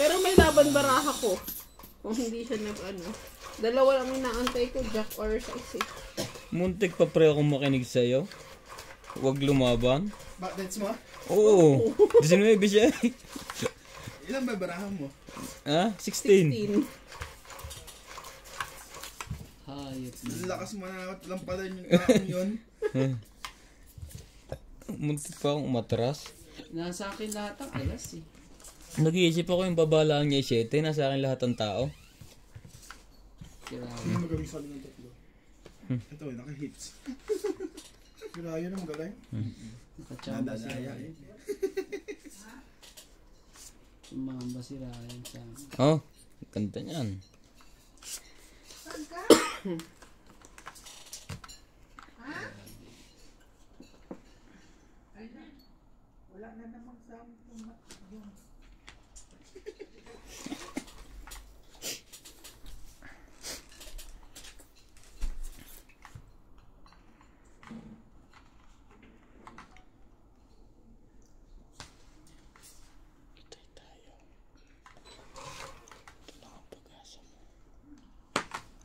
Pero may laban baraha ko. Kung hindi siya nag-ano. Dalawa lang inaantay ko, Jack or 6. Muntik pa pre akong makinig sa'yo. Huwag lumaban. That's mo? Oo. 19 siya. Ilan ba barahan mo? Ha? 16. Hayop na. Lakas mo na lang pala yung taong yun. Muntik pa akong umatras. Nasa akin lahat ang alas eh. Nag-iisip ako yung babalaan niya 7. Nasa akin lahat ng tao. Hindi magaling sa akin ng tatlo. Ito, naka-hits. Grabe na magaling. Nakachamba si Nadadaya Ryan. eh. Sumamba si Ryan sa amin. Oh, ganda niyan. Wala na namang sampo.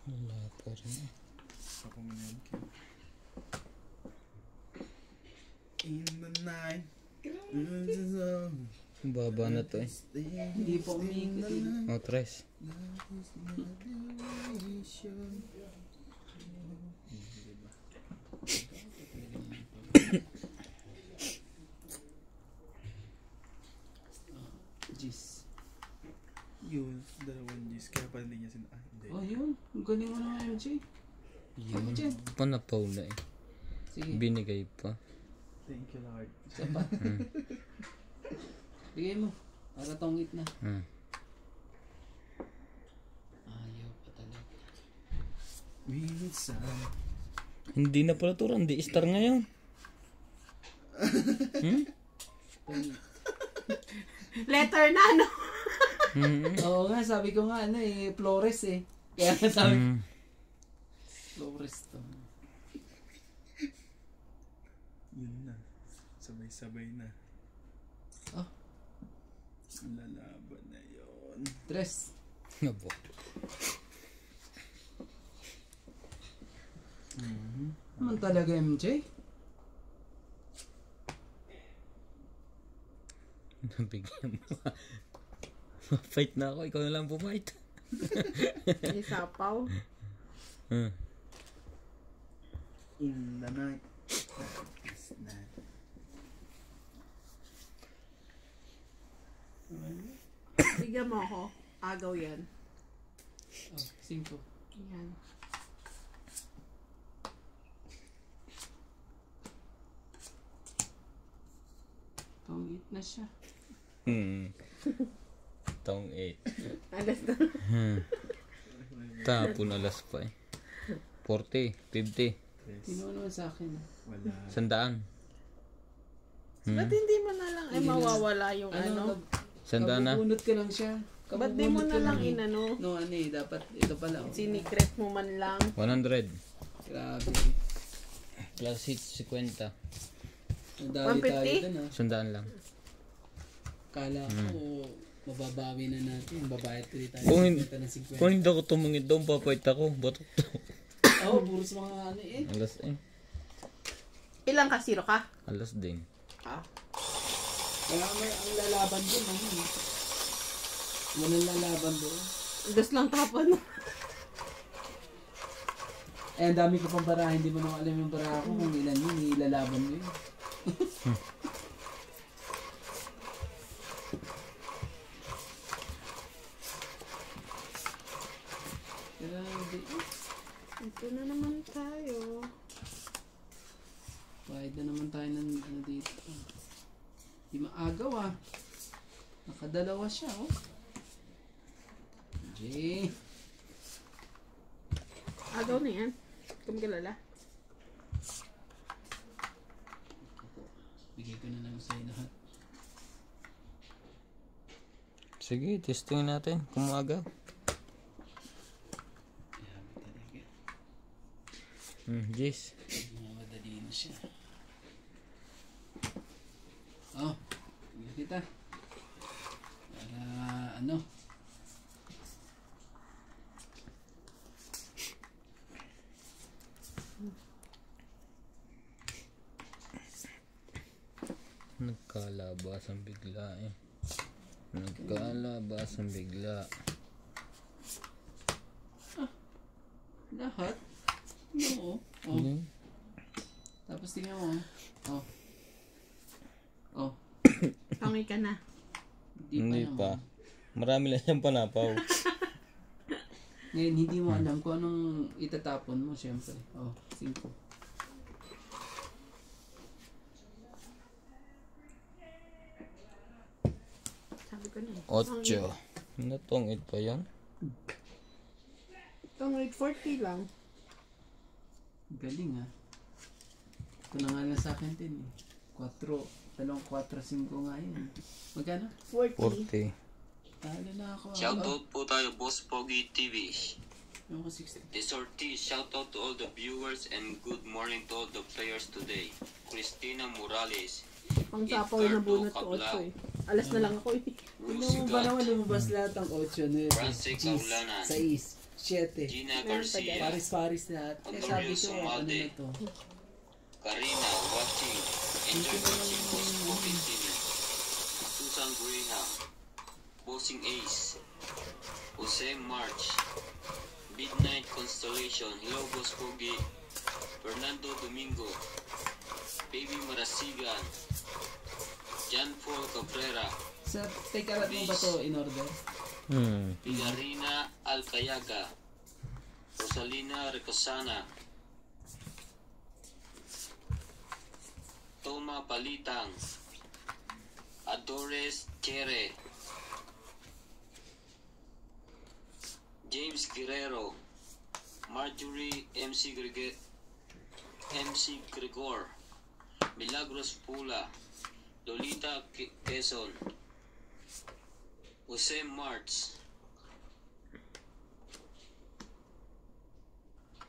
Wala pa rin. Ako mo yan. In the night. Ang baba na to eh. Hindi po umiikot eh. Oh, tres. Jeez. Yun, dalawang G's. Kaya pala hindi niya hindi. Oh yun. Ang galing mo naman MJ. Yun. Panapaw na eh. Sige. Binigay pa. Thank you, Lord. Isa pa. Bigay mo. Para tongit na. Ayaw pa talaga. Minsan. Hindi na pala to. Hindi star ngayon. Letter na, no? Oo nga, sabi ko nga ano eh, Flores eh. Kaya sabi ko, Flores to. Yun na. Sabay-sabay na. Oh. Lalaban na yun. Tres. Abo. Naman talaga MJ. Nabigyan mo. Fight na ako. Ikaw na lang pumight. Isapaw. In the night. Darkest night. Bigyan mo ako. Agaw yan. Oh, 5. Yan. Tongit na siya. Tong 8. Alas na. Tapon alas pa eh. 40, 50, Kinuha naman sa akin. Wala. 100. Ba't hindi mo na lang mawawala yung ano? 100 na. Kabubunot ka lang siya. Ba't di mo na lang inano? No, ano eh, dapat ito pala. Oh. Sinikret mo man lang. 100. Grabe. Plus hits 50. Nadali tayo 150? dun ah. 100 lang. Kala ko mababawi na natin. Babayad tuloy tayo. Kung 50 na 50. Kung hindi ako tumungid doon, papait ako. Batok to. Oo, puro sa mga ano eh. Alas eh. Ilang kasiro ka? Alas din. Ah. Kaya may ang lalaban dun. Ano eh. Walang lalaban doon. Dos lang tapon. Eh, ang dami ko pang baraha. Hindi mo naman alam yung baraha ko kung ilan yun. Ilalaban mo yun. Grabe. Ito na naman tayo. Bayad na naman tayo ng ano dito. Di maagaw ah. Nakadalawa siya oh. J. Agaw na yan. Kung kilala. Bigay ko na lang sa'yo lahat. Sige, testingin natin kung maagaw. Grabe talaga. Jeez. Madali na siya. Oh, bigyan kita. Para ano ano. Nagkalabasan bigla eh. Nagkalabasan bigla. Lahat? Oo. Oh. Ano? Tapos tingnan mo. Oh. Oh. Tangi ka na. Hindi naman. pa. Marami lang siyang panapaw. Ngayon, hindi mo alam kung anong itatapon mo, syempre. Oh, 5. Sabi ko na eh. 8. Natongit pa yan? Itong 840 lang. Galing ah. Ito na nga lang sa akin din eh. 4, 5 nga yan. Magkano? 40. 40. Talo na ako. Shoutout po tayo, Boss Pogi TV. Ako 60. This Ortiz, shoutout to all the viewers and good morning to all the players today. Christina Morales, Pang sapaw na bunot ko 8 eh. Alas na lang ako eh. Tignan mo ba naman lumabas lahat ang 8, 9, Francis 10, Aulanan, 6, 7. Gina Garcia, Paris lahat. Kaya sabi ko, ano na to? Karina watching, enjoy watching Boss Pogi TV. Susan Graham, Bossing Ace, Jose March, Midnight Constellation, hello Boss Pogi, Fernando Domingo, Baby Marasigan, John Paul Cabrera, Sa take alat mo ba to in order? Pilarina Alcayaga, Rosalina Recosana, Toma Balitang, Adores Chere, James Guerrero, Marjorie MC Gregor, Milagros Pula, Lolita Quezon, Jose Martz,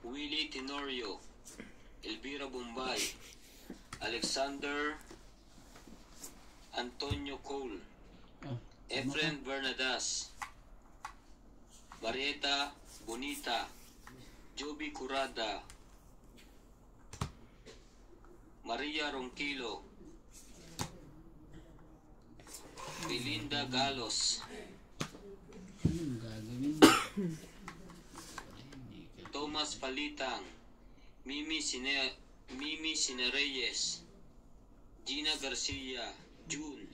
Willie Tenorio, Elvira Bombay, Alexander Antonio Cole, Efren Bernadas, Marieta Bonita, Joby Curada, Maria Ronquilo, Belinda Galos, Anong gagawin? Thomas Palitang, Mimi Sinereyes, Gina Garcia, June,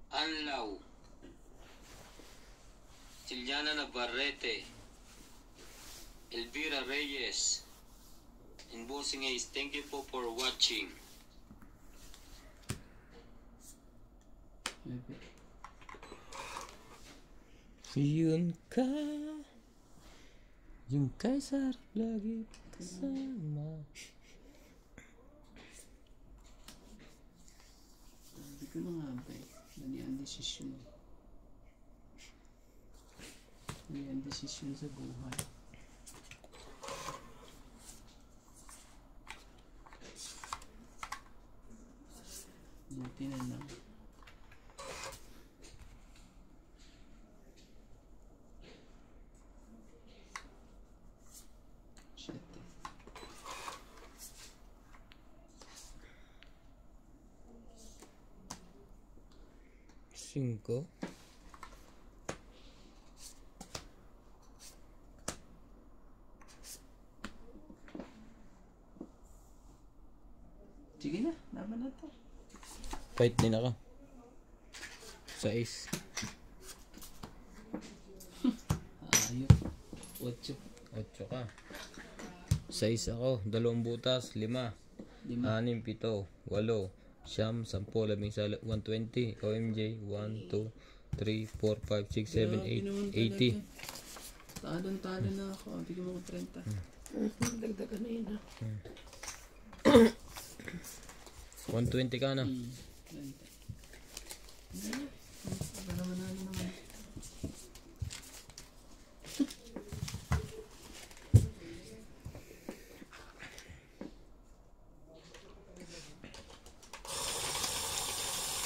Anlaw, Siliana Navarrete, Elvira Reyes, and Bossing Ace. Thank you po for watching. Yun ka. Yung kay sarap lagi kasama. Sabi ko na nga ba eh. Mali ang desisyon. Mali ang desisyon sa buhay. Buti na lang. Shit. 5. Sige na, laban na to. Fight din ako. 6. Ayok. 8. 8 ka. 6 ako. 2 butas. 5. 6, 7, 8. Siyam, 10, 11, 120. OMJ. 1, 2, 3, 4, 5, 6, 7, 8, 80. Talon-talo na ako. Bigyan mo ko 30. Dagdagan na yun ha. 120 ka na. 30. Wala manalo naman.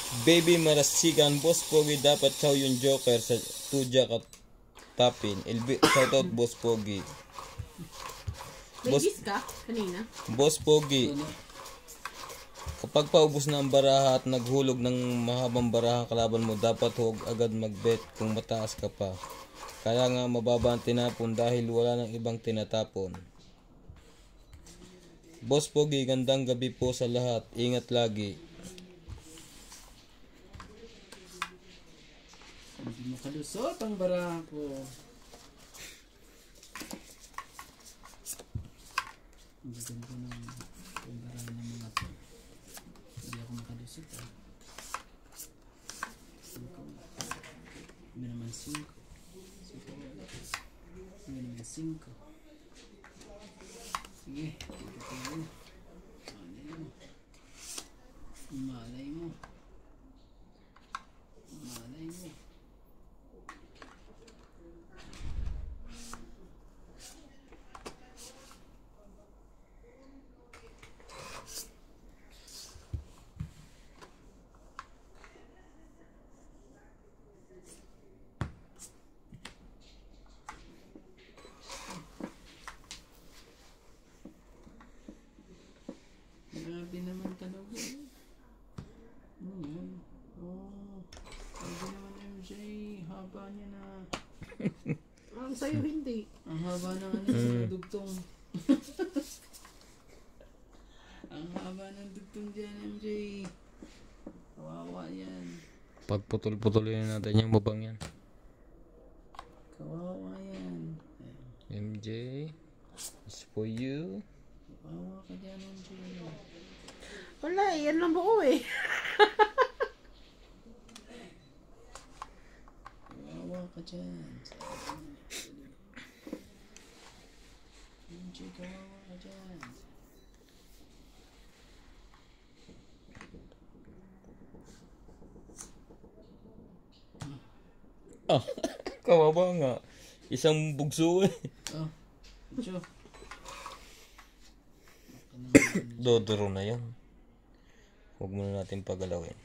Baby Marasigan, Boss Pogi, dapat saw yung Joker sa Tuja at Tapin. Shoutout Boss Pogi. Ladies ka? Kanina? Boss Pogi, kapag paubos na ang baraha at naghulog ng mahabang baraha kalaban mo, dapat huwag agad mag-bet kung mataas ka pa. Kaya nga mababa ang tinapon dahil wala nang ibang tinatapon. Boss Pogi, gandang gabi po sa lahat. Ingat lagi. Hindi makalusot ang baraha ko. Ang ganda ng baraha ng mga to. Hindi ako makalusot ah. 5. Hindi naman 5. 5 wala. Hindi naman 5. Sige, dito tayo. Malay mo. Malay mo. Grabe naman talaga. Ano yun? Oh, grabe naman MJ. Haba niya na. Ang sa'yo hindi. Ang haba ng ano, dugtong. Ang haba ng dugtong dyan MJ. Kawawa yan. Pagputol-putulin natin yung babang yan. Kawawa yan. MJ, it's for you. Kawawa ka dyan MJ. Wala, yan lang buo eh. Kawawa ka dyan. MJ, kawawa ka dyan. Ah, kawawa nga. Isang bugso eh. Oh, Joe. Dodoro na yan. Huwag muna natin pagalawin.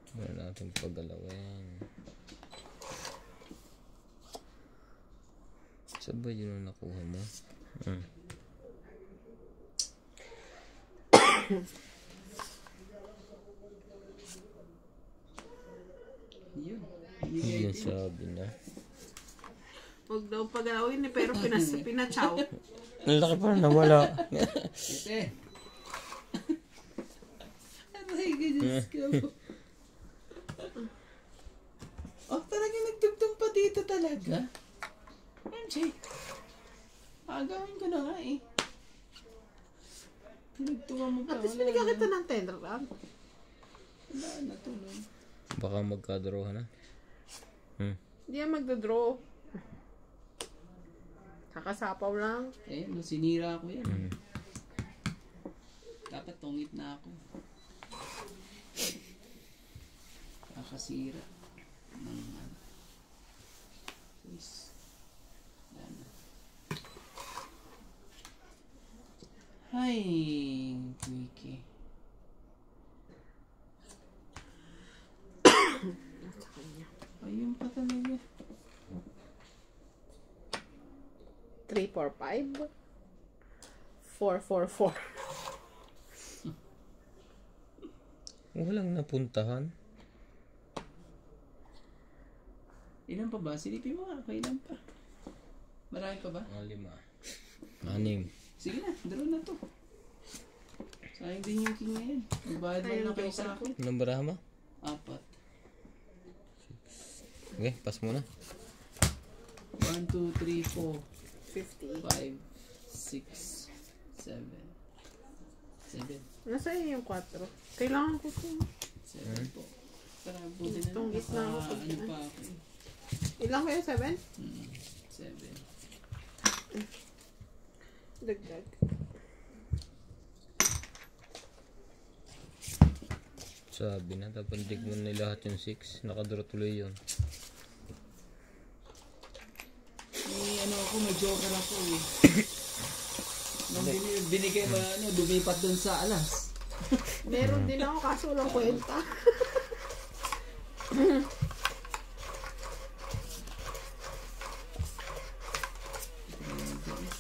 Huwag muna natin pagalawin. Saan ba yun ang nakuha mo? Yun. Yun sabi na. Huwag daw pagalawin eh, pero pinachaw. Ang laki pa nawala. Ete. Aray, ganyan ka mo. Oh, talagang nagtugtong pa dito talaga? MJ. Agawin ko na nga eh. Pinagtungan mo pa. At least binigyan kita ng 10 lang. Wala na to, no? Baka magkadroha na. Hindi yan magdodraw. Kakasapaw lang. Eh, no, sinira ko yan. Dapat tungit na ako. Kakasira. Please. Yan. Ay, Quickie. Ayun pa talaga. 3, 4, 5. 4, 4, 4. Walang napuntahan. Ilan pa ba? Silipin mo nga. Kailan pa? Marami pa ba? 5. 6. Sige na. Draw na to. Sayang din yung king na yan. Magbayad man na kayo sa akin. Anong baraha mo? 4. Okay, pass muna. 1, 2, 3, 4, 50. 5, 6, 7. 7. Nasa iyo yung 4. Kailangan ko ito. 7 po. Para buti na Tunggis na ako. ano pa ako eh. Ilang kayo? 7? 7. Dagdag. Sabi na, dapat dig mo na lahat yung 6. Nakadraw tuloy yun. May ano ako, may joker ako eh. Nung binigay mo, lumipat dun sa alas. Meron din ako kaso walang kwenta.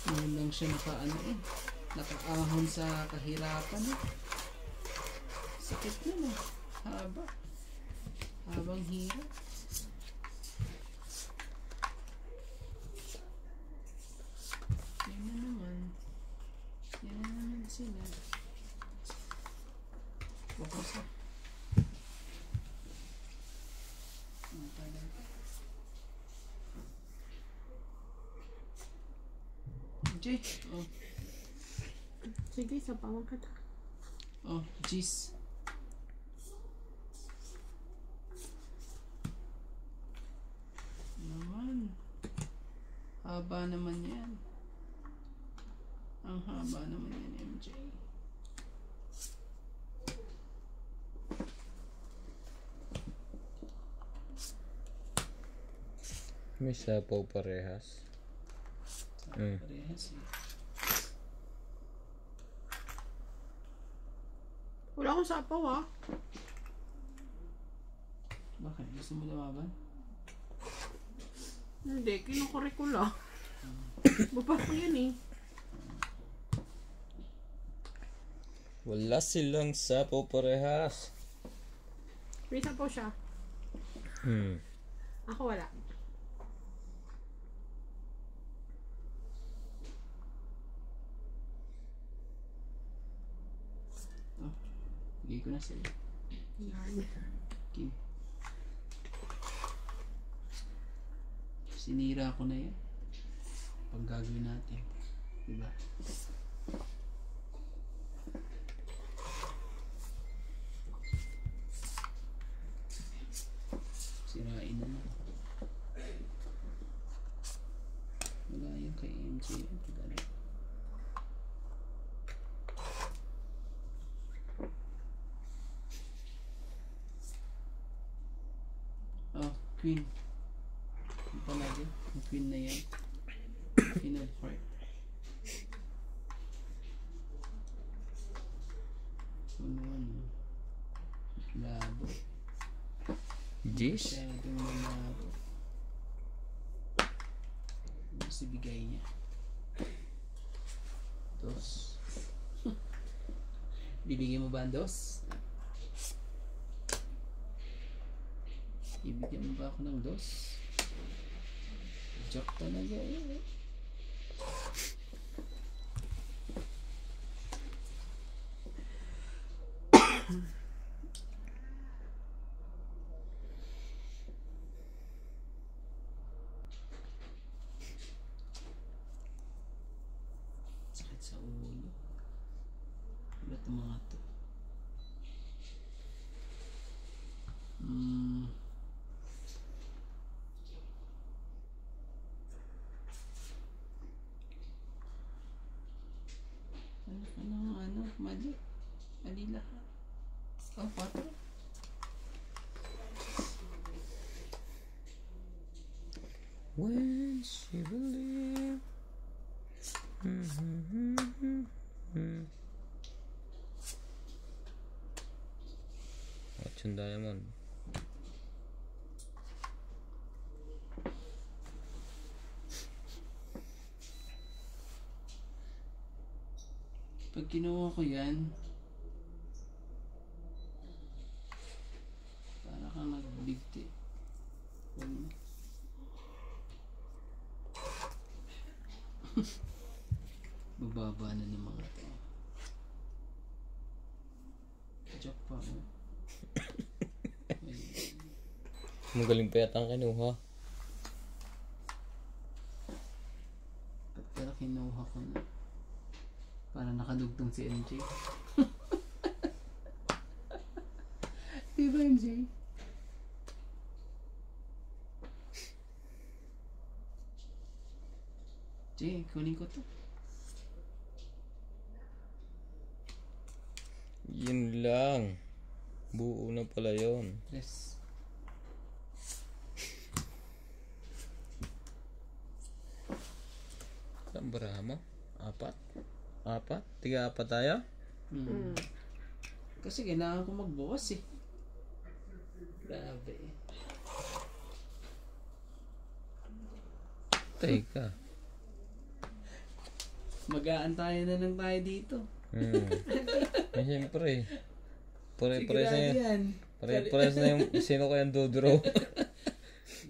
Ngayon lang siya nakaahon sa kahirapan eh. Sakit na. Habang hirap. Yan na naman sila. Focus na. Jay, oh. Sige, sa pawang ka ta. Oh, jeez. Naman. Haba naman yan. Ang haba naman yan, MJ. May sapaw parehas. Parehas eh. Wala akong sapaw ha. Bakit? Gusto mo lumaban? Hindi, kinukuri ko lang. Baba ko yan eh. Wala silang sapaw parehas. May sapaw siya. Ako wala. Bigay ko na sa'yo. Okay. Sinira ko na yan. Pag gagawin natin. Diba? Sirain na lang. Wala yan kay MJ. Queen. Ano palagi? Ang queen na yan. Queen of heart. Ano? Labo. Jeez. Masyadong malabo. Ano si bigay niya? Dos. Bibigyan mo ba ang dos? Ibigyan mo ba ako ng dos? Joke talaga eh. Sakit sa ulo. Ba't mga to? Mali lahat. Oh, 4. When she believed. What's in diamond? Pag kinuha ko yan, para kang nagbigti. Bababa na ng mga to. Joke pa mo. Magaling pa yata ang kinuha. Pero kinuha ko na. Para nakadugtong si MJ. Diba MJ? Jay, kunin ko to. Yun lang. Buo na pala yun. Yes. Saan bara mo? 4? 4? 3-4 tayo? Kasi kailangan ko magbukas eh. Grabe eh. Teka. Mag-aantayan na lang tayo dito. Eh, siyempre. Pare-pares na Sigurado yun. yan. Pare-pares na yung sino kayang dodraw.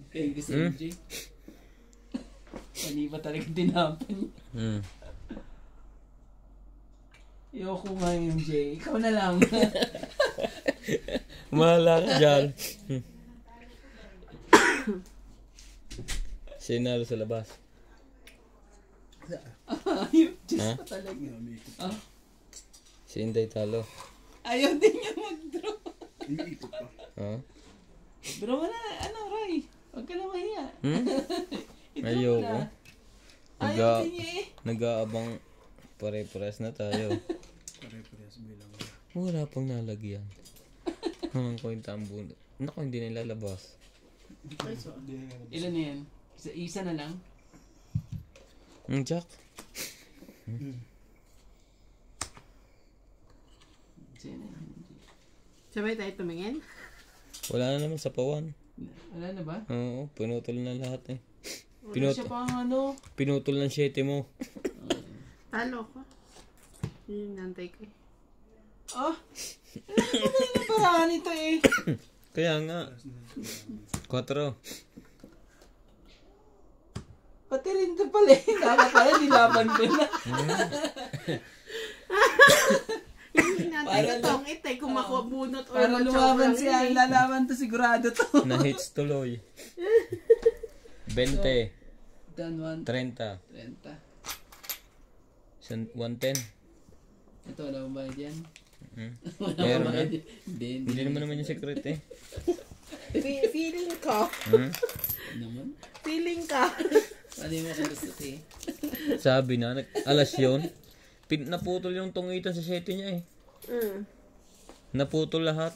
Kaya gusto MJ. Mali ba talaga tinapan niya? Ayoko nga MJ. Ikaw na lang. Mahala ka dyan. Sinalo sa labas. Ayaw, Diyos Ha? ko talaga. Umiikot. Ah, Si Inday talo. ayaw din niya mag-draw. Umiikot pa. Ha? Bro mo na, ano, Roy? Huwag ka na mahiya. I-draw mo Ayoko. na. Ayaw Nag- din niya eh. Nag-aabang pare-pares na tayo. Pare-parehas bilang. Wala pang nalagyan. Ang kwenta ang buno. Naku, hindi na ilalabas. Ilan na yan? Isa na lang? Jack. Isa na. Sabay tayo tumingin? Wala na naman sa pawan. Wala na ba? Oo, pinutol na lahat eh. Wala siya pang ano. Pinutol ng 7 mo. Talo ko. Yun yung nantay ko eh. Ah! Ano na paraan ito eh? Kaya nga. 4. Pati rin ito pala eh. Dapat pala nilaban ko na. Yung nantay ko Para tong itay kung makuha bunot or Para lumaban lang siya. yun eh. Lalaban to sigurado to. Na-hits tuloy. 20. Dan 30. 30. 110. Ito wala mong bayad yan? Wala Meron mong na. bayad yan? Hindi Hindi naman yung secret eh. Feeling ka. naman. Feeling ka. Ano yung makalusot eh? Sabi na, alas yun. Naputol yung tungitan sa 7 niya eh. Naputol lahat.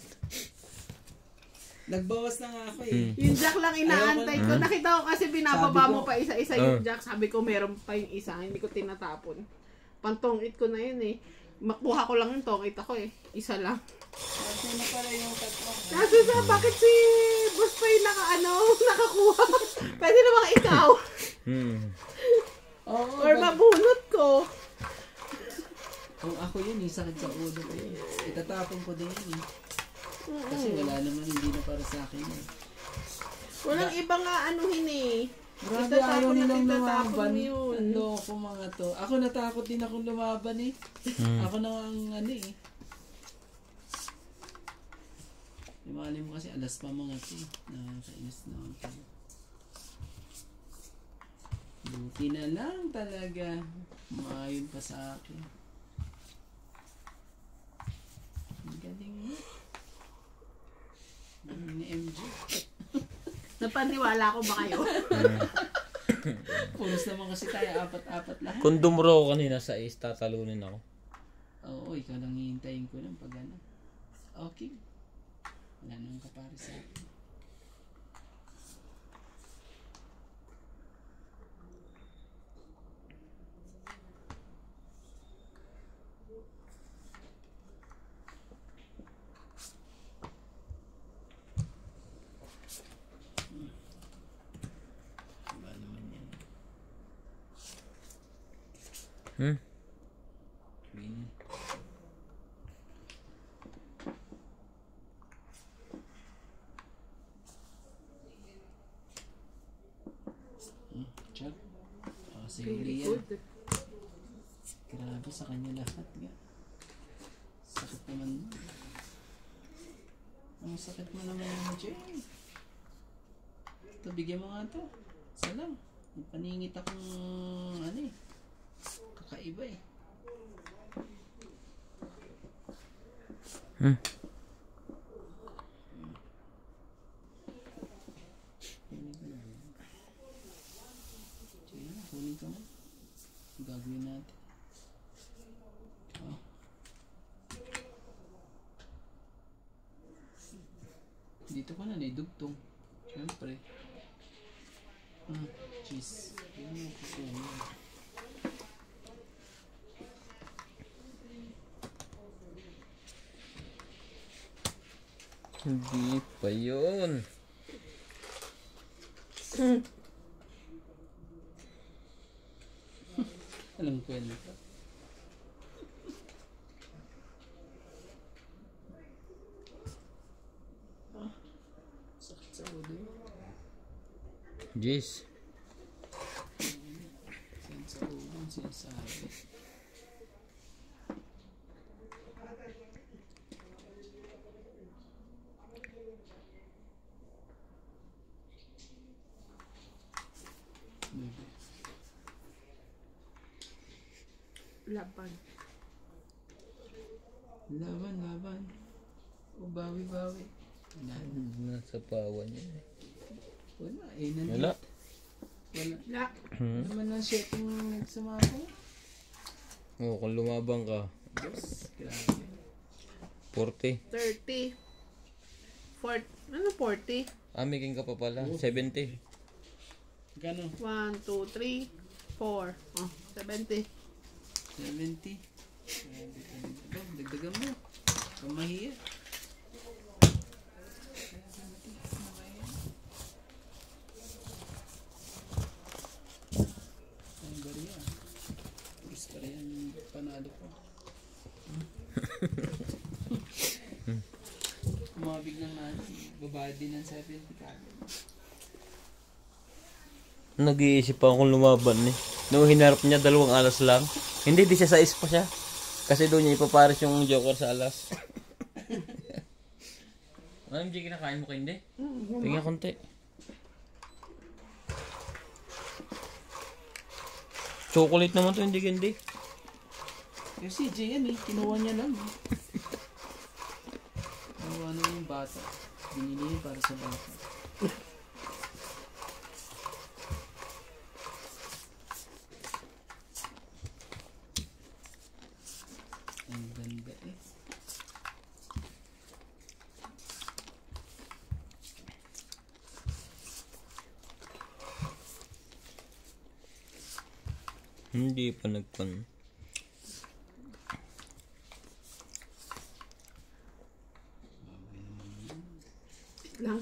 Nagbawas na nga ako eh. Yung jack lang inaantay ko. Nakita ko kasi binababa Sabi ko, mo pa isa-isa yung jack. Sabi ko meron pa yung isa. Hindi ko tinatapon. Pantongit ko na yun eh. Makuha ko lang yung tongit ako eh. Isa lang. Kasi na pala yung tatlong. Kasi sa bakit si boss pa yung nakakuha? Pwede namang ikaw. Oo. Or mabunot ko. Kung ako yun eh, sakit sa ulo ko yun. Itatapon ko din yun eh. Kasi wala naman, hindi na para sa akin eh. Walang iba nga anuhin eh. Grabe, ayaw nilang lumaban. Itatapon yun. Ano ko mga to. Ako natakot din akong lumaban eh. Ako na ang ano eh. Imali mo kasi alas pa mga to. Nakakainis na ako. Buti na lang talaga. Maayon pa sa akin. Ang galing mo. Ni MJ. Napaniwala ko ba kayo? Pulos naman kasi tayo, apat-apat lahat. Kung dumro ko kanina sa is, tatalunin ako. Oo, ikaw lang hihintayin ko lang pag ano. Okay. Wala nang kapari sa akin. Diba naman yan? Queen. Check. Sige yan. Grabe sa kanya lahat nga. Sakit naman. Ang sakit mo naman yung Jay. Ito, bigyan mo nga ito. Isa lang. May paningit akong ano eh. Kakaiba eh. Sige na, kunin ka mo. Gagawin natin. Oh. Dito ka na, naidugtong. Siyempre. Cheese. Yan ang kukunin. Hindi pa yun. Anong kwento? Sakit sa ulo. Jis. Sakit sa ulo ang sinasabi. Baby. Laban. Laban. O bawi. Nasa pawan niya. Wala eh. Wala. La. Naman ang setting nagsama ko. Oo, kung lumabang ka. Diyos, grabe. 40. 30. 40. Ano 40? King ka pa pala. 70. Gano? 1, 2, 3, 4. Oh, 70. 70. Dagdagan mo. Kamahiya. Ang bariya. Pulis pa rin ang panalo ko. Umabig lang natin. Babae din ng 70 kagad. Nag-iisip pa akong lumaban eh. Nung hinarap niya, 2 alas lang. Hindi, 16 pa siya. Kasi doon niya ipapares yung joker sa alas. Ano yung kinakain mo kayo hindi? Tingnan konti. Chocolate naman to, hindi. Kasi CJ yan eh. Kinuha niya lang eh. Kinuha na yung bata. Binili niya para sa bata. Ang ganda eh. Hindi pa nagpan. Lang.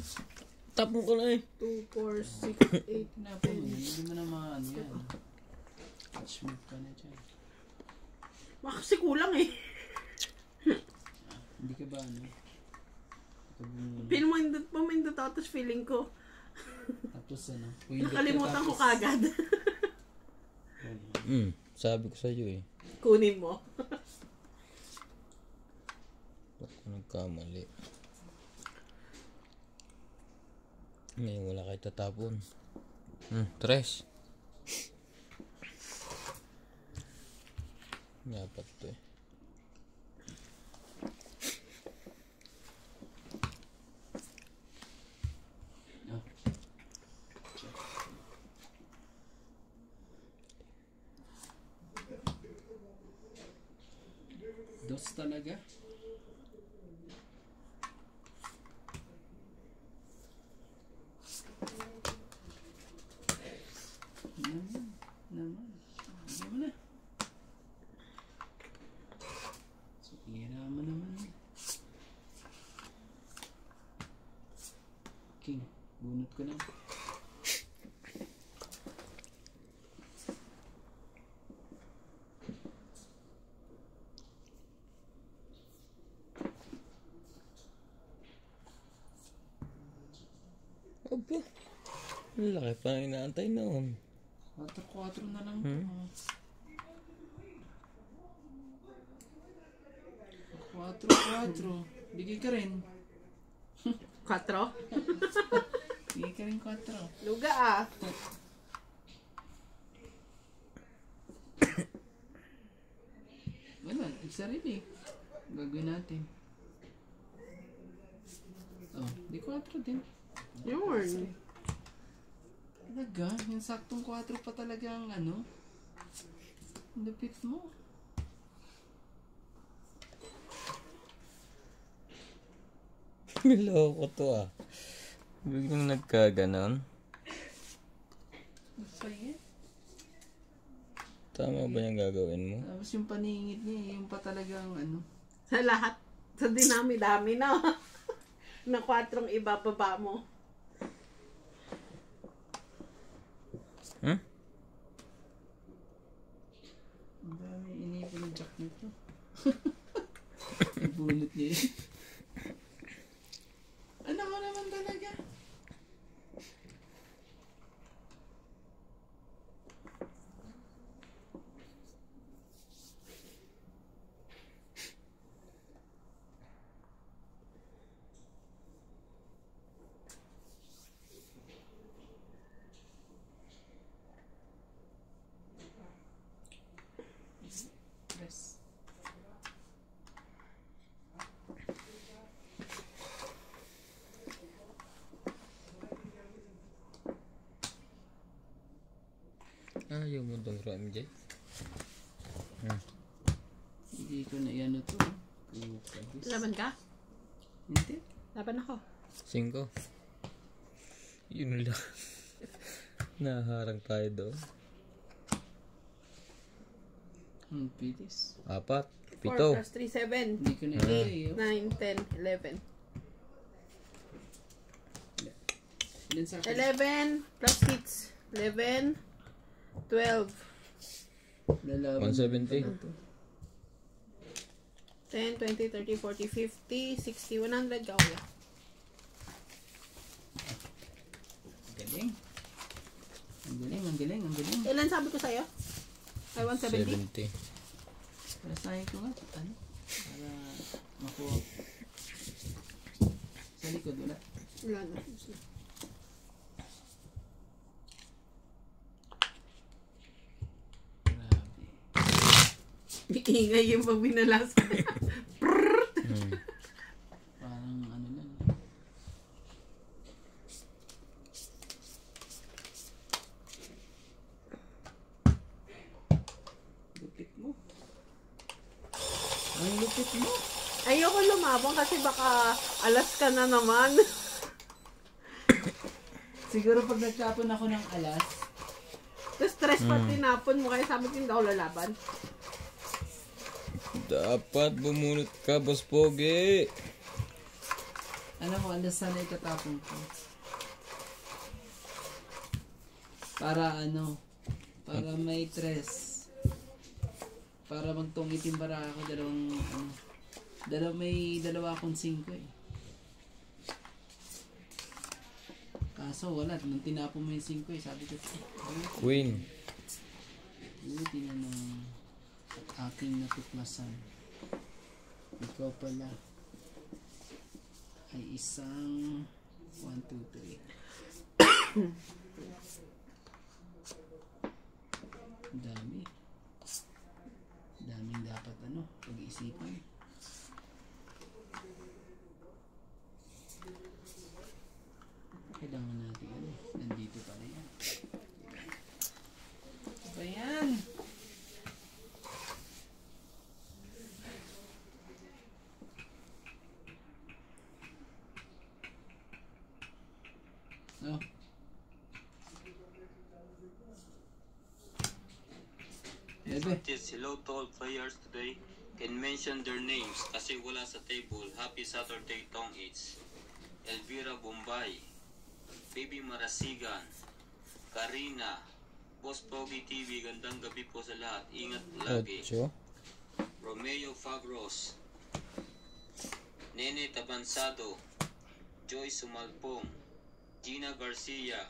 Tapon ko na eh. 2, 4, 6, 8. Pinapo mo yun. Hindi mo na maano yan. Touchmate ka na dyan. Kasi kulang eh. Hindi ka ba ano? Pinumindot ako, tapos feeling ko, Tapos ano? nakalimutan ko kagad. Sabi ko sa'yo eh. Kunin mo. Ako nagkamali. Ngayon wala kayo tatapon. 3. Dapat to eh. Dos talaga? Naman. Hindi mo na. Sira mo naman. King, bunot ko na. Aba. Ang laki pa na inaantay noon. 4-4 na lang to. 4-4. Bigay ka rin. 4. Bigay ka rin 4. Luga ah. Wala, sarili. Gagawin natin. Oh, di 4 din. Yun. Talaga, yung saktong 4 pa talaga ang ano. Lupit mo. Niloko to ah. Biglang nagkaganon. Masaya. Tama ba yung gagawin mo? Tapos yung paningit niya, yung pa talagang ano. Sa lahat. Sa dinami-dami na. na 4 ibababa mo. Hmm? Ang dami inipon ng jack nito. Bunot niya eh. Ano ko naman talaga? Yes. Ayaw mo dong MJ. Hindi ko na yan ito. Laban ka? Hindi. Laban ako. 5. Yun lang. Naharang tayo doon. Ang pitis. 4. 4 7. plus 3, 7. Hindi ko na yan. 9, 10, 11. Ilan sa akin? 11 plus 6. 11, 12, Lalaban. 170. 10, 20, 30, 40, 50, 60, 100 ka kuya. Galing. Ang galing, ang galing, ang galing. Ilan sabi ko sa'yo? Ay, 170? 70. Palasahin ko nga. Ano? Para makuha. Sa likod wala. Ilan na. Grabe. Iingay yung pag binalasa. Parang ano lang. Lupit mo. Ang lupit mo. Ayoko lumabang kasi baka alas ka na naman. Siguro pag nagtapon ako ng alas, Tapos stress pa tinapon mo kaya sabi ko hindi ako lalaban. Dapat bumunot ka, Boss Pogi. ano mo, alas sana itatapon ko. Para ano, para may tres. Para magtungit yung bara ako, may dalawa akong 5 eh. Kaso wala, nung tinapon mo yung 5 eh, sabi ko, Queen. buti na ng aking natuklasan. Ikaw pala ay isang 1, 2, 3. Dami. Daming dapat pag-iisipan. Kailangan natin nandito pala yan. Ba yan? No. Ebe. Hello to all players today. Can mention their names kasi wala sa table. Happy Saturday, Tong It's. Elvira Bombay, Baby Marasigan, Karina, Boss Pogi TV, gandang gabi po sa lahat. Ingat lagi. 8. Romeo Fagros, Nene Tabansado, Joy Sumalpong, Gina Garcia.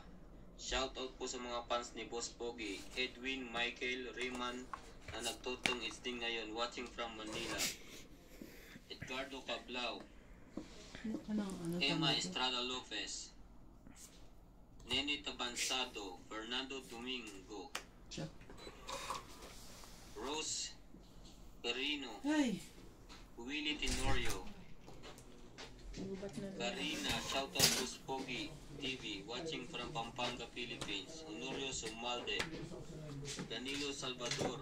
Shoutout po sa mga fans ni Boss Pogi, Edwin, Michael, Rayman na nagtutong din ngayon watching from Manila. Edgardo Cablao, Emma Estrada Lopez, Nene Tabansado, Fernando Domingo, Siya. Rose Perino, Ay! Willie Tenorio, Karina, shoutout to Spogi TV, watching from Pampanga, Philippines. Honorio Sumalde, Danilo Salvador,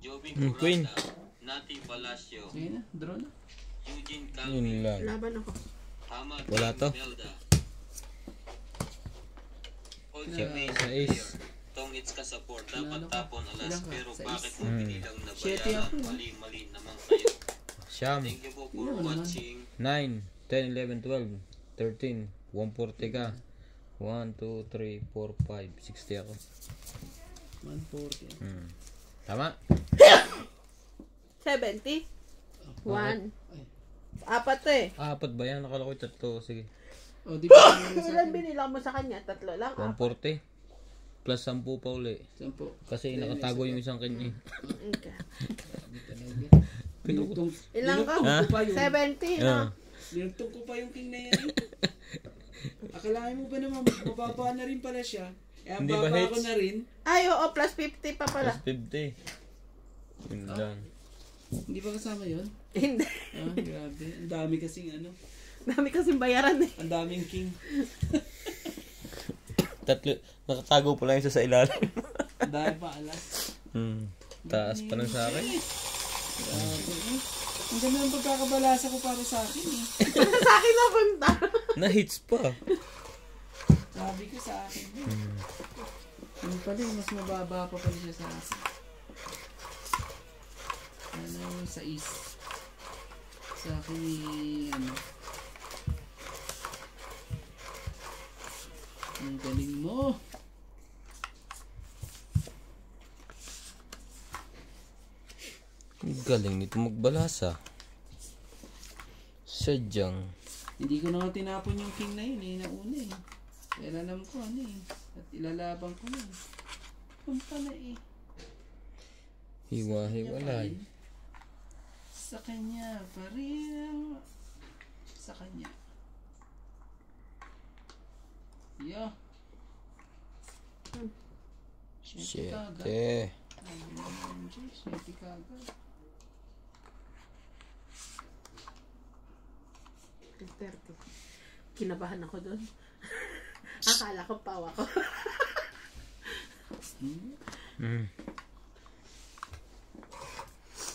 Joby Queen. Curada, Nati Palacio, Sige na, draw na. Eugene Yun Calvi, lang. Laban ako. Hamad Wala to. Melda, All Yeah. May Sa player. ace. Tong it's ka support, Nanalo dapat ka. tapon alas, Ilan ka? pero Sa bakit ace. mo pinilang Siyete nabayaran? ako. Mali-mali naman kayo. Siyam. Thank you po for Ilan naman? watching. 9. 10, 11, 12, 13, 140 ka. 1, 2, 3, 4, 5, 60 ako. 140. Tama? 70. 1. Ay. Apat to eh. Apat ba yan? Nakala ko 3. Sige. O, di ba? Ilan binila mo sa kanya? 3 lang. 140. Plus 10 pa uli. 10. Kasi nakatago yung isang kanya. Okay. Grabe talaga. Ilan ka? Ha? 70 no? Linugtong ko pa yung king na yan. Akalain mo ba naman, mababa na rin pala siya. Eh, ang Hindi ba baba hits? ko na rin. Ay, oo, plus 50 pa pala. Plus 50. Yun lang. Hindi ba kasama yun? Hindi. Ah, grabe. Ang dami kasing ano. Dami kasing bayaran eh. Ang daming king. Nakatago pa lang isa sa ilalim. Ang dami pa alas. Taas pa lang sa akin. Grabe eh. Ang ganda ng pagkakabalasa ko para sa akin eh. Sa akin na punta. Na-hits pa. Sabi ko sa akin eh. Yung pala eh, mas mababa pa pala siya sa akin. Ano, sa is. Sa akin eh, ano. Ang galing mo. Ang galing nito magbalasa. Sadyang. Hindi ko na nga tinapon yung king na yun eh, nauna eh. Kaya alam ko ano eh. At ilalabang ko na eh. Punta na eh. Hiwa-hiwalay. Sa kanya pa rin. Sa kanya. Yo. Siyete kagad. Siyete. Ay, naman dyan. Siyete kagad. 30. Kinabahan ako doon. Akala ko pawa ko.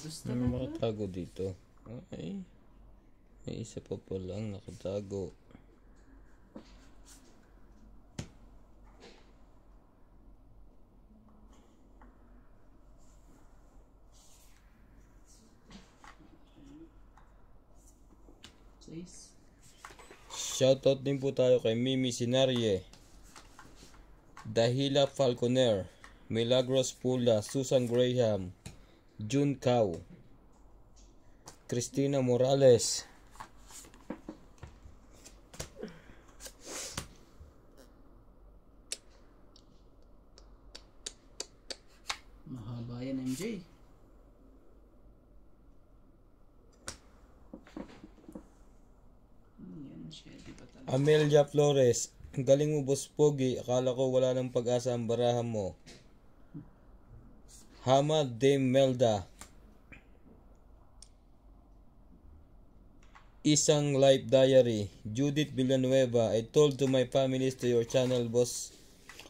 Gusto Ano na. makatago dito? Okay. May isa pa palang nakatago. Says. Shoutout din po tayo kay Mimi Sinarye, Dahila Falconer, Milagros Pula, Susan Graham, June Cow, Christina Morales. Mahaba yan, MJ. Yan, siyete pa talaga. Amelia Flores, ang galing mo boss Pogi, akala ko wala ng pag-asa ang barahan mo. Hamad Dame Melda, Isang Life Diary, Judith Villanueva, I told to my families to your channel boss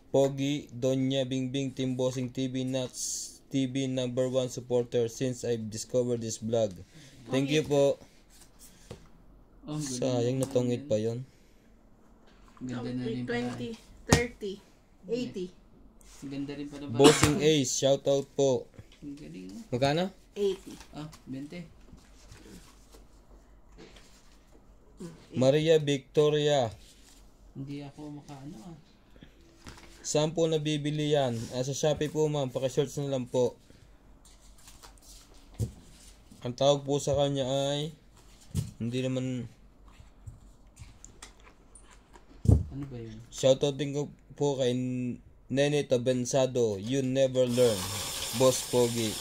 Pogi, Donya Bingbing, Team Bossing TV, Nuts TV #1 supporter since I've discovered this vlog. Thank you po. Oh, ang galing. Sayang natungit pa yon. Ganda na rin pala. 20, 30, 80. Ang ganda rin pala. Bossing Ace, shoutout po. Ang galing oh. Magkano? 80. Ah, 20. Maria Victoria, Hindi ako makaano ah. saan po nabibili yan? Sa Shopee po ma'am, paki-shorts na lang po. Ang tawag po sa kanya ay hindi naman. Ano ba yun? Shoutout din ko po kay Nene Tabensado, You Never Learn, Boss Pogi.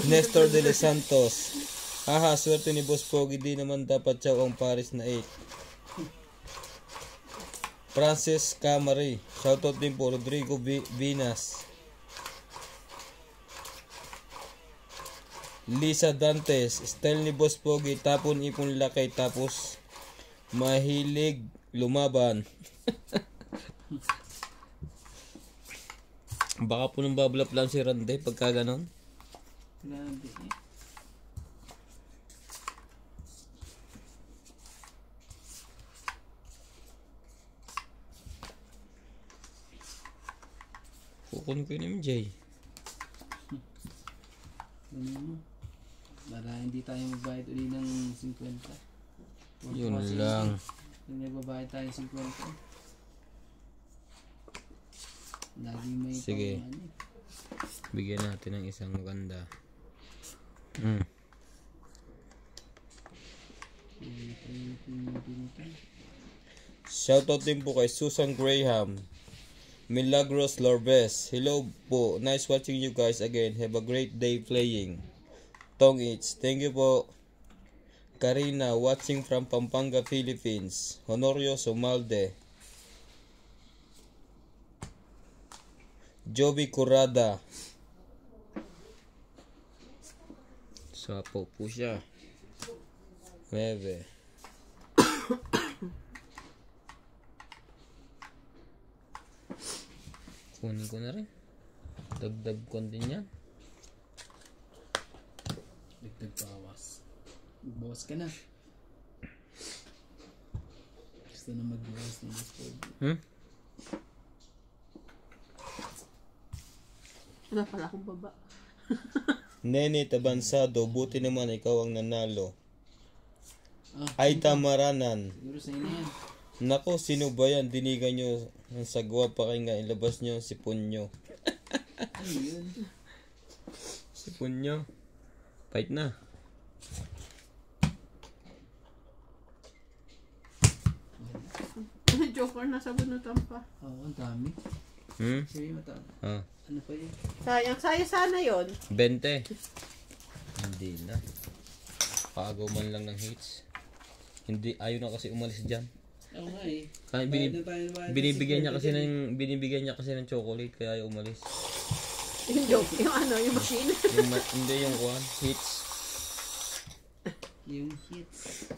Nestor De Los Santos, haha, swerte ni Boss Pogi, di naman dapat siya ang Paris na 8. Francis Camari, shoutout din po Rodrigo Vinas. Lisa Dantes, style ni Boss Pogi, tapon ipon lakay tapos mahilig lumaban. Baka po nang bablap lang si Rande pagka ganon. Grabe eh. Kukunin ko yun MJ. Ano mo? Para hindi tayo magbayad uli ng 50. Yun lang. Yung nababayad tayo 50. Lagi may Sige. pang ano eh. Bigyan natin ng isang maganda. Shoutout din po kay Susan Graham, Milagros Lorbes. Hello po. Nice watching you guys again. Have a great day playing. Tong Eats. Thank you po. Karina, watching from Pampanga, Philippines. Honorio Somalde. Joby Curada. Sapo po siya. Bebe. Kunin ko na rin. Dagdag konti niyan. Dagdag bawas. Bawas ka na. Gusto na magbawas ng Discord. Wala pala akong baba. Nene Tabansado, buti naman ikaw ang nanalo. Ay tamaranan. Siguro sa inyo yan. Nako, sino ba yan? Dinigan nyo ang sagwa pa kayo nga. Ilabas nyo si Punyo. Ano yun? Si Punyo. Fight na. Joker na sa bunutan pa. Oo, ang dami. Sige, matama. Ano pa yun? Sayang, sana yon. 20. Hindi na. Pagaw man lang ng hits. Hindi, ayaw na kasi umalis dyan. Oo nga eh. Kaya binibigyan niya kasi ng chocolate kaya ayaw umalis. Yung joke, yung yung machine. Hindi yung hits. Yung hits.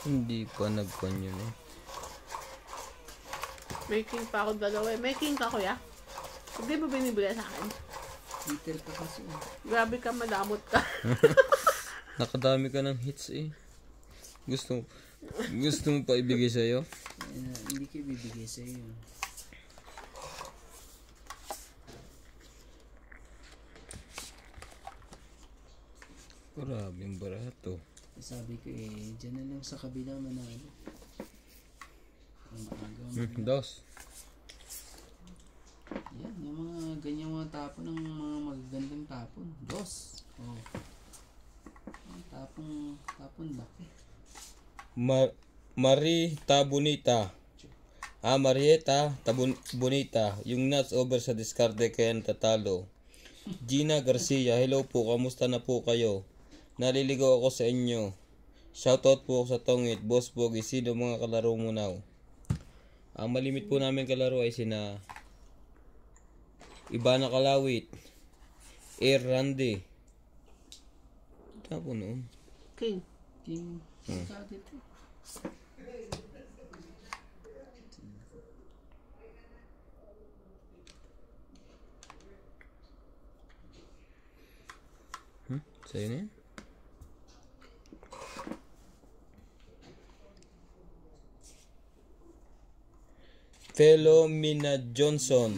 Hindi pa nagpan yun eh. May king pa ako dalawa eh. May king ka kuya? Hindi mo binibigay sa akin? Little pa kasi. Grabe ka, madamot ka. Nakadami ka ng hits eh. Gusto mo pa ibigay sa'yo? Hindi ko ibibigay sa'yo. Maraming barato. Sabi ko eh, dyan na lang sa kabila manalo. Ang maagaw. Dos. Yan, yung mga ganyang mga tapon ng mga magagandang tapon. Dos. Oh. Tapon laki. Marita Bonita. Marieta Bonita. Yung nuts over sa discarte kaya natatalo. Gina Garcia. Hello po, kamusta na po kayo? Naliligaw ako sa inyo. Shoutout po ako sa Tongit. Boss Bogi, sino mga kalaro mo now? Ang malimit po namin kalaro ay sina Ibana Kalawit, Air Randy. Tapo noon. King. Sa dito. Sa'yo na yan? Philomena Johnson,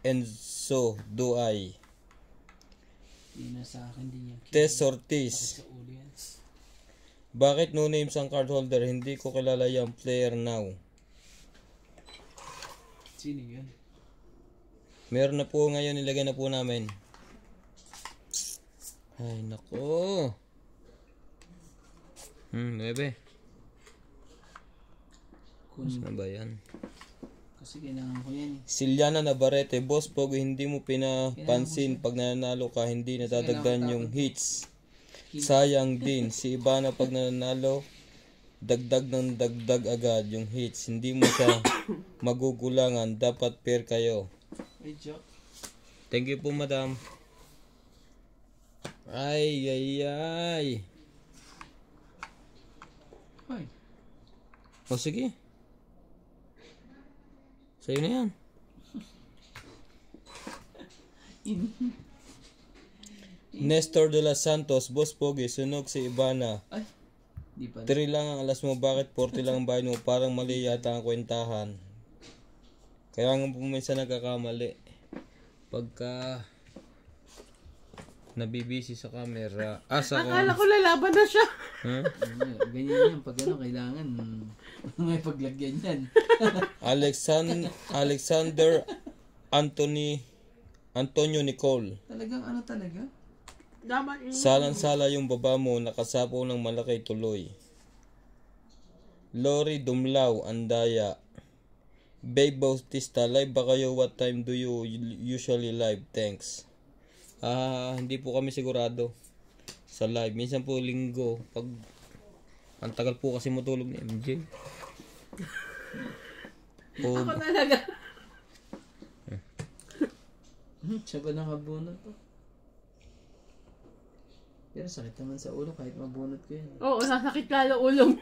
and so do I. Hindi na sa akin din yan. Tess Ortiz. Sa ulo yan. Bakit no names ang card holder? Hindi ko kilala yung player now. Sino yun? Meron na po ngayon, nilagay na po namin. Ay, nako. 9. Mas na ba yan? Kasi kailangan ko yan eh. Siliana Navarrete, Boss Pog, hindi mo pinapansin pag nanalo ka, hindi nadadagdan yung hits. Sayang din, si Ibana pag nanalo, dagdag ng dagdag agad yung hits. Hindi mo siya magugulangan, dapat pair kayo. Ay, joke. Thank you po, madam. Ay. Ay. O sige. Sa'yo na yan. Nestor de los Santos, Boss Pogi, sunog si Ibana. Ay, di pa. 3 lang ang alas mo, bakit 40 lang ang bayan mo? Parang mali yata ang kwentahan. Kaya nga po minsan nagkakamali. Pagka Nabibisi sa camera. Sa Akala ko lalaban na siya. Huh? Ganyan yan. Pag ano, kailangan may paglagyan yan. Alexander Antonio Nicole. Talagang ano talaga? Dapat yung... Salang-sala yung baba mo, nakasapaw ng malaki tuloy. Lori Dumlao, Andaya. Babe Bautista, live ba kayo? What time do you usually live? Thanks. Hindi po kami sigurado sa live. Minsan po linggo. Pag ang tagal po kasi matulog ni MJ. Ako talaga. Siya ba nakabunot to? Pero sakit naman sa ulo kahit mabunot ko yan. Oo, sasakit lalo ulo mo.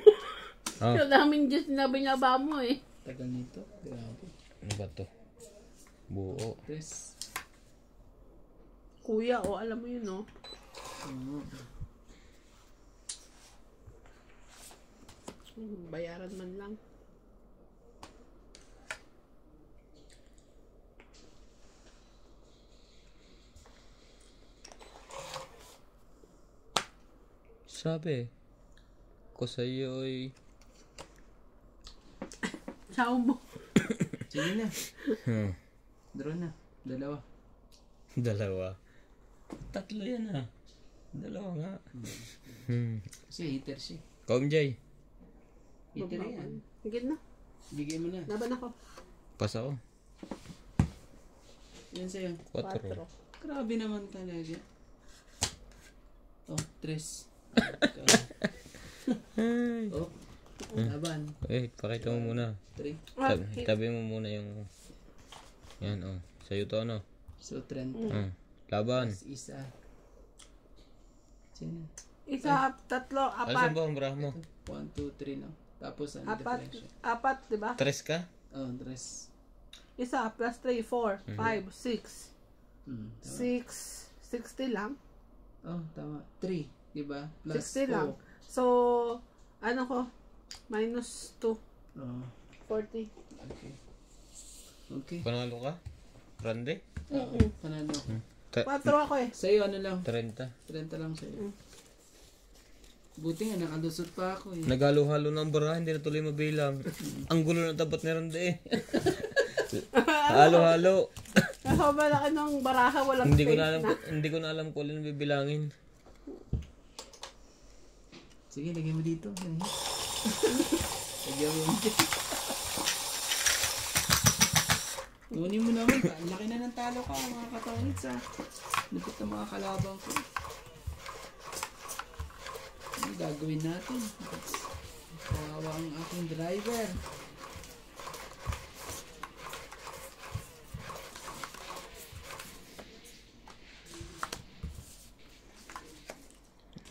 Yung daming Diyos na binaba mo eh. Tagal nito. Grabe. Ano ba to? Buo. Tres. Kuya, alam mo yun, no? Bayaran man lang. Sabi ko sa'yo ay Ciao mo. Sige na. Draw na. Dalawa. Tatlo yan Dalawa nga. Kasi hater siya. MJ. Hater yan. Higit na. Bigay mo na. Laban ako. Pas ako. Yan sa'yo. 4. Grabe naman talaga. Oh, tres. Oh, laban. Pakita mo muna. 3. Tabi mo muna yung yan sa'yo to So, 30. Laban. Isa. Sino? Isa, tatlo, Alisan apat. ba ang bra mo? 1, 2, 3 no? Tapos ano differential? Apat, diba? 3 ka? Oh, tres. Isa, plus 3, 4, 5, 6. Tama. 6, 60 lang. Oh, tama. 3, diba? Plus 60 lang. 4. So, ano ko? Minus 2. Oh, 40. okay. Panalo ka? Grande? Panalo. 4 ako eh. Sa'yo ano lang? 30. 30 lang sa'yo. Buti nga, nakalusot pa ako eh. Naghalo-halo ng bara, hindi na tuloy mabilang. Ang gulo na tapat ni Rande eh. Halo-halo. Ako malaki ng baraha, walang Hindi space ko na alam kung alin bibilangin. Sige, lagay mo dito. Lagyan mo dito. Tunin mo naman. Ang laki na ng talo ka, mga katawid sa lupit ng mga kalabang ko. Ano gagawin natin? Kawawa ang aking driver.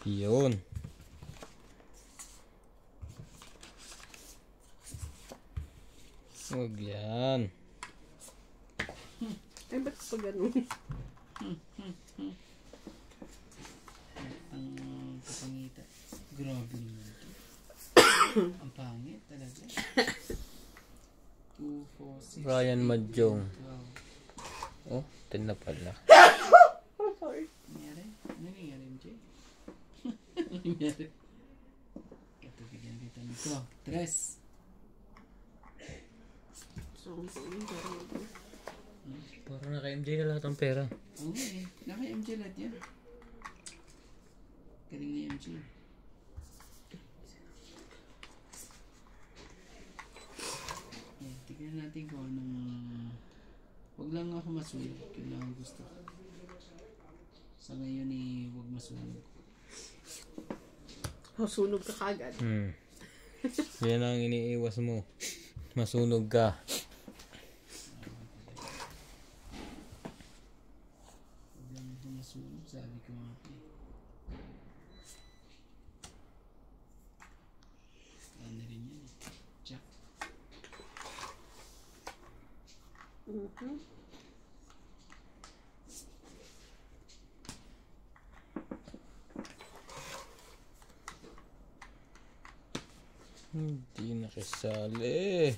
Yun. Huwag yan. Ay, ba't pa ganun? Ang kapangita. Grabe naman ito. Ang pangit talaga. 2, 4, 6, Ryan Madjong. 12. 10 na pala. Oh, sorry. Nangyari? Ano nangyari, MJ? Ano nangyari? Ito, bigyan kita nito. 3. So, Parang naka-MJ na lahat ang pera. Oo eh. Naka-MJ lahat yan. Galing ni MJ. Tignan natin kung anong... Huwag lang ako masunog. Yun lang ang gusto ko. Sa ngayon eh, huwag masunog. sunog ka kagad. Yan ang iniiwas mo. Masunog ka. Huwag lang ako masunog. Sabi ko nga po eh. Ano rin yan eh. Jack. Hindi nakisali.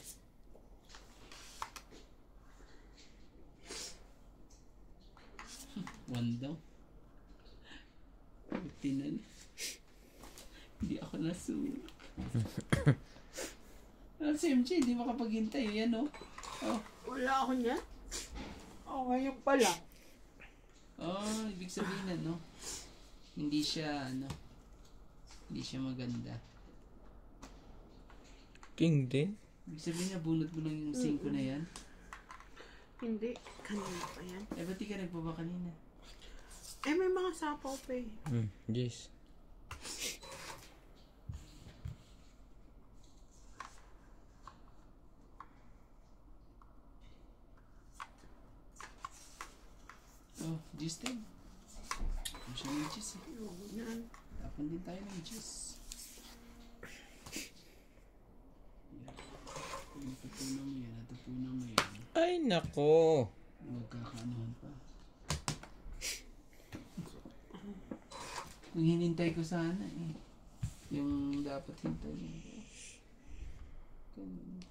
One daw. Tinan. Hindi ako nasulat. Si MJ, hindi makapaghintay. Yan o. Oh. Wala ako niyan. Ngayon pala. Oh, ibig sabihin ano, hindi siya maganda. King din. Ibig sabihin na bunot mo lang yung 5 na yan. Hindi. Kanina pa yan. Ba't di ka nagbaba kanina? May mga sapaw pa eh. Yes. Oh, juice din. Ang siya ng juice eh. Yan. Tapon din tayo ng juice. Natutunan mo yan, natutunan mo yan. Ay, nako. Magkakaanuhan pa. Kung hinintay ko sana eh. Yung dapat hintayin ko. Ganun.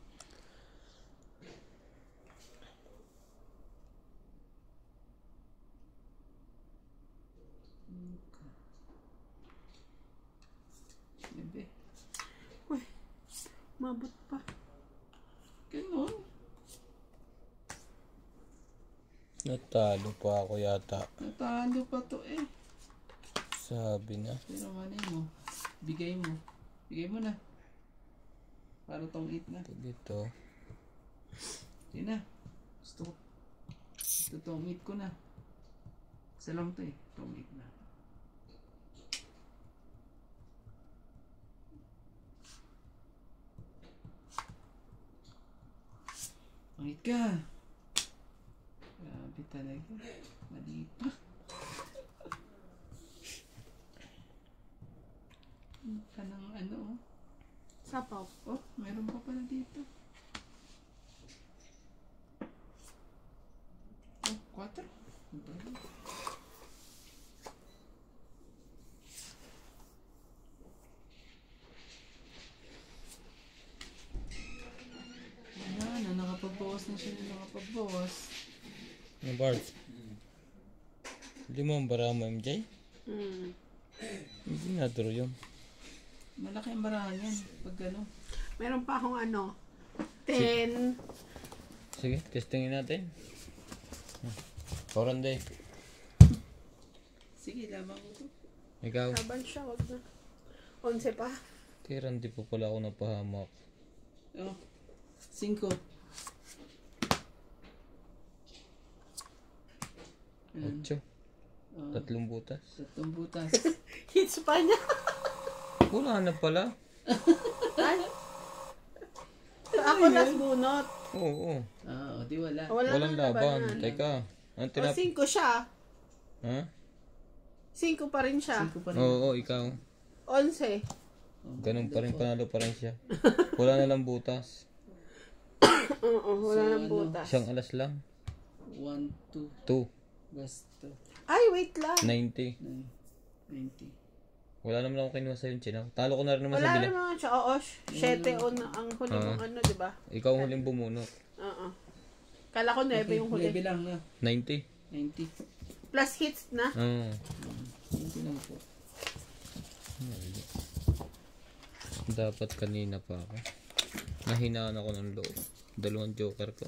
Bebe. Uy. Mabot pa. Ganun. Natalo pa ako yata. Natalo pa to eh. Sabi na. Pero manay mo. Bigay mo. Bigay mo na. Para tong 8 na. Dito. Hindi na. Gusto ko. Ito tong 8 ko na. Isa lang to eh. Tong 8 na. Pangit ka. Grabe talaga. Mali pa. Ka ng ano oh. Sapaw. Oh, meron pa pala dito. Oh, 4. Wala na, nakapagbawas na siya ng nakapagbawas. Ano, Bart? Hindi mo ang bara mo, MJ? Hindi na true yun. Malaki ang barahan yan. Pag ano. Meron pa akong 10. Sige, testingin natin. Koranday. Sige, lamang ko to. Ikaw. Laban siya, wag na. 11 pa. Tiran, di pa pala ako napahamak. Oh, 5. Ayan. 8. Oh, 3 butas. 3 butas. Hits pa niya. Wala na pala. Ay. Ako last bunot. Oo. Ah, di wala. Walang laban. Teka. Ang O, 5 siya. Ha? 5 pa rin siya. 5 pa rin. Oo, ikaw. 11. Ganun pa rin, panalo pa rin siya. Wala na lang butas. Oo, wala So, nang ano? butas. Siyang alas lang. 1, 2. 2. Basta. Ay, wait lang. 90. 90. Wala naman ako kinuha sa'yo, Chinaw. Talo ko na rin naman Wala sa bila. naman siya. Oo, 7 on ang huli mong di ba? Ikaw ang huling bumunot. Oo. Kala ko 9 yung huli. Lebe lang na. 90. 90. Plus hits na. Oo. 90 lang po. Dapat kanina pa ako. Nahinaan ako ng loob. 2 joker ko.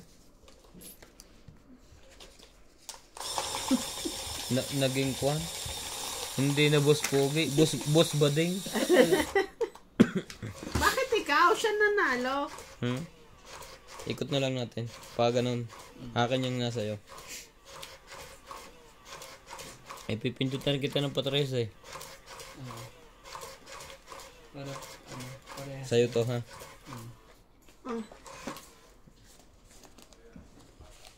Naging kwan. Hindi na boss pogi. Boss bading. Bakit ikaw? Siya nanalo. Ikot na lang natin. Pa ganun. Akin yung nasa iyo. Pipindutan kita ng patres eh. Para, parehas. Sa'yo to ha.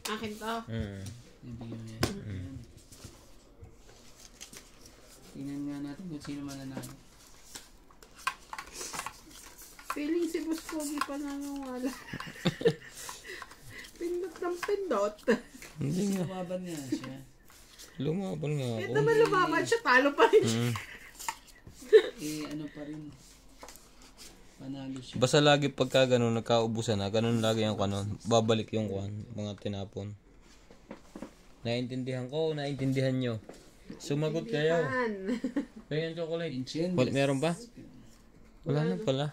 Akin to. Ibigyan mo yan. Ayan. Tingnan nga natin kung sino mananalo. Feeling si Boss Pogi pa nangunwala. Pindot ng pindot. Hindi nga. Lumaban nga siya. Lumaban nga Kahit ako. naman lumaban siya, talo pa rin siya. Ano pa rin. Panalo siya. Basta lagi pagka ganun, nagkaubusan na, ganun lagi yung kanon. Babalik yung kwan, mga tinapon. Naintindihan ko, naintindihan nyo. Sumagot kayo. Han. Pengen chocolate. Incendies. Wala, meron ba? Wala na pala.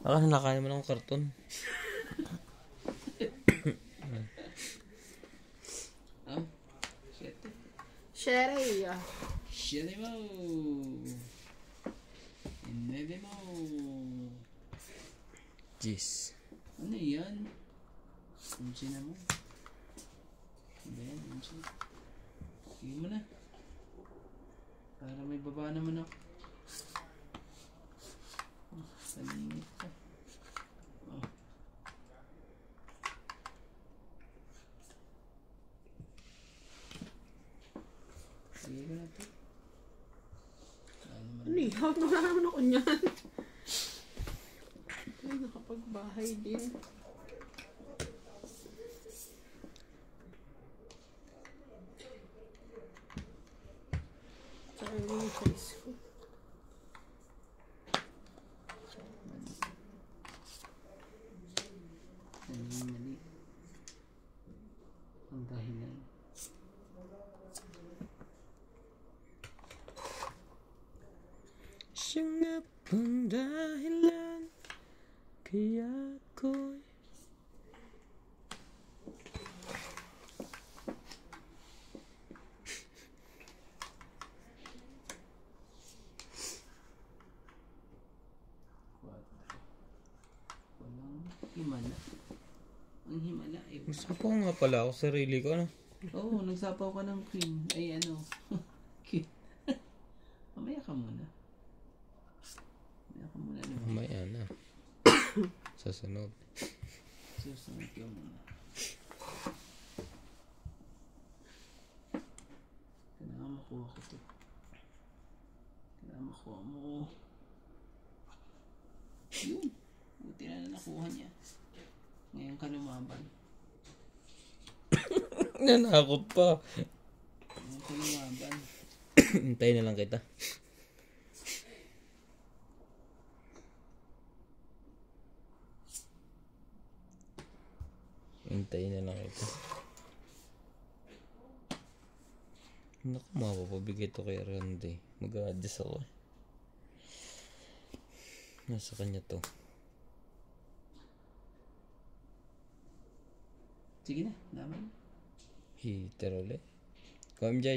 Akala nakaya mo ng karton. Ah, shit. Sherry. Shit mo. Hindi mo. Jeez. Ano yan? Unsi na mo. Hindi yan, unsi. Sige mo na. Para may baba naman ako. Oh, salingit ka. Oh. Sige ko na ito. Lihaw na naman ako niyan. Ay, nakapagbahay din. Saka yung face ko. Mali. Ang dahilan. Siya nga pang dahilan kaya ako'y Walang himala. Ang himala eh. Nagsapaw nga pala ako sa sarili ko, ano? Oo, nagsapaw ka ng cream. Ay ano. Cute. Mamaya ka muna. Mamaya ka muna naman. Mamaya na. Sa sunod. Susunod ka muna. Kailangan makuha ko to. Kailangan makuha mo. Yun. Buti na nakuha niya. Ngayon ka lumaban. Nanakot pa. Ngayon ka lumaban. Hintayin na lang kita. Hintayin na lang kita. Naku, mapapabigay to kay Randy. Mag-a-adjust ako eh. Nasa kanya to. Sige na, naman. Heater ulit. Ikaw, MJ.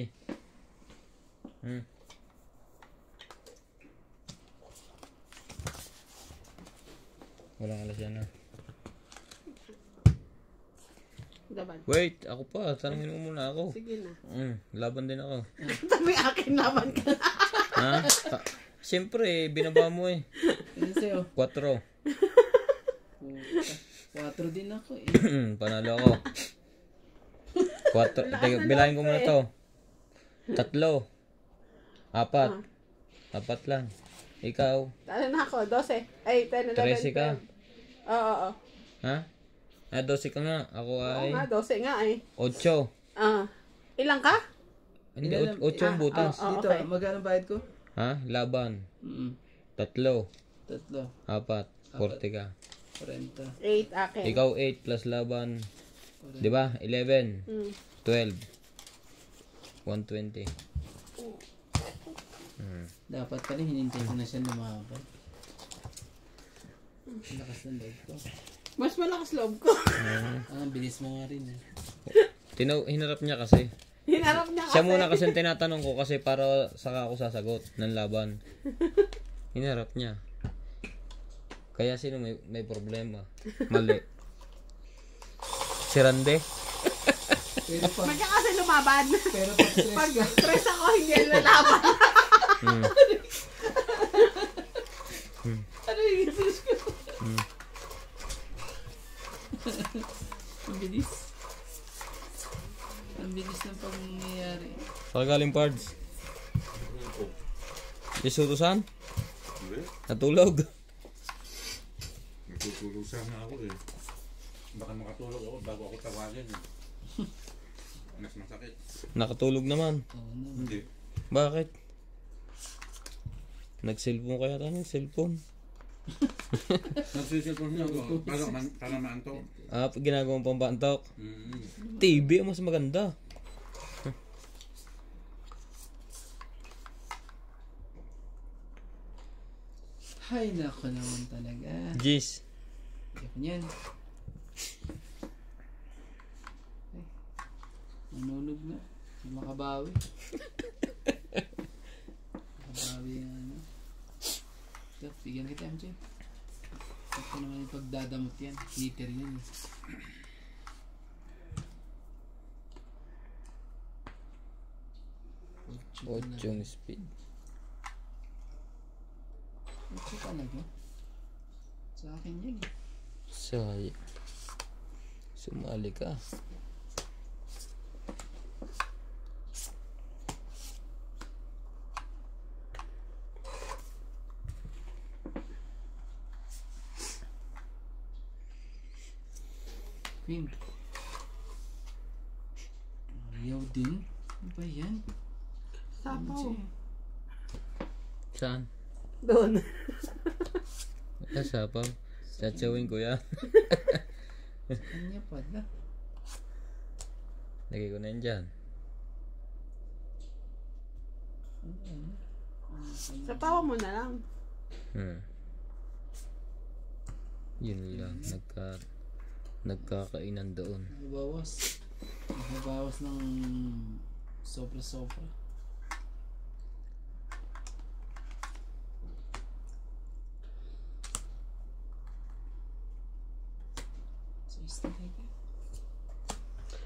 Walang alas yan na. Laban. Wait, ako pa. Tanungin mo muna ako. Sige na. Laban din ako. May akin laban ka. Ha? Siyempre, binaba mo eh. Ano sa'yo? 4. 4 din ako eh. Panalo ako. 4. Teka, bilangin ko muna to. 3. 4. 4 lang. Ikaw. Talo na ako, 12. Ay, 10, 11, 13 ka. 12. Oo. Ha? 12 ka nga. Ako Oo ay nga, 12 nga eh. 8. Ilang ka? Hindi, Ilan- 8 ang butas. Dito, okay. magkano bayad ko? Ha? Laban. 3. 3. 4. 40 ka. 40. 8 akin. Ikaw 8 plus laban. 'Di ba? 11. 12. 120. Dapat pala hinintay ko na siya lumaban. Ang lakas ng loob ko. Mas malakas loob ko. Ang bilis mo nga rin eh. Hinarap niya kasi. Hinarap niya kasi. Siya muna kasi ang tinatanong ko kasi para saka ako sasagot ng laban. Hinarap niya. Kaya sino may problema? Mali. Si Rande? Pero pag, Magka kasi lumaban. pero pag stress Pag ka, stress ako, hindi yan lalaban. ano yung stress ko? Ang bilis. Ang bilis ng pangyayari. Saka galing parts. Isutusan? Natulog. Natutulog sana ako eh. Baka makatulog ako bago ako tawagin eh. Mas masakit. Nakatulog naman. Oo naman. Hindi. Bakit? Nag-cellphone kaya tayo ng cellphone. Nagsisilpon niya ako para maantok. Ginagawang pambantok. TV ang mas maganda. Hay nako naman talaga. Jeez. Ayoko niyan. Ay, nanunog na. Hindi makabawi. Makabawi yung ano. Ito, bigyan kita MJ. Ito naman yung pagdadamot yan. Heater yan eh. Ochong speed. Ito talaga. Sa akin yun eh. Sayang. Sumali ka. Queen. Ayaw din. Ano ba yan? Sapaw. MJ. Saan? Doon. Sapaw. Satsawin ko yan. Kanya pala. Lagay ko na yan dyan. Sapaw mo na lang. Yun lang. Nagkakainan doon. Nakabawas. Nakabawas ng sobra-sobra.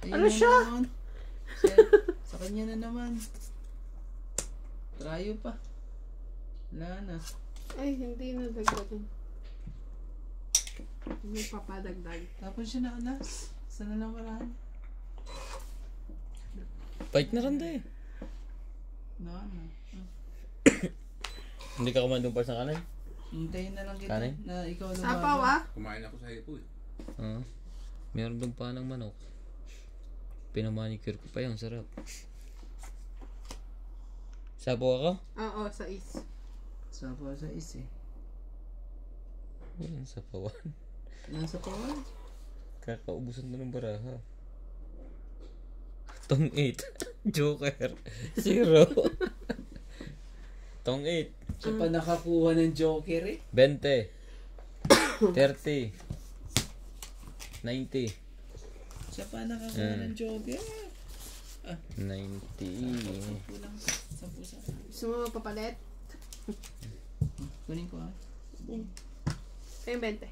Ano siya? Naman. Sa kanya na naman. Trayo pa. Wala na. Ay, hindi na dagdagan. Hindi papadagdag. Tapos siya na alas. Sana lang marami. Fight na randa eh. Na ano. Hindi ka kumain doon pa sa kanan? Hintayin na lang kita Kanin? na ikaw lumaban. Sapaw ah. Kumain ako sa hipo eh. Meron doon pa ng manok. Pinamanicure ko pa yun. Sarap. Sabaw ako? Oo, sa is. Sapaw sa is eh. Yan, sapawan. Nasa pawan. Kakaubusan na ng baraha. Tong 8. Joker. 0. Tong 8. Siya pa nakakuha ng Joker eh. 20. 30. 90. Siya pa nakakuha ng Joker. 90. Kulang. 10 sa Gusto mo papalit? kunin ko ah. Kayong 20.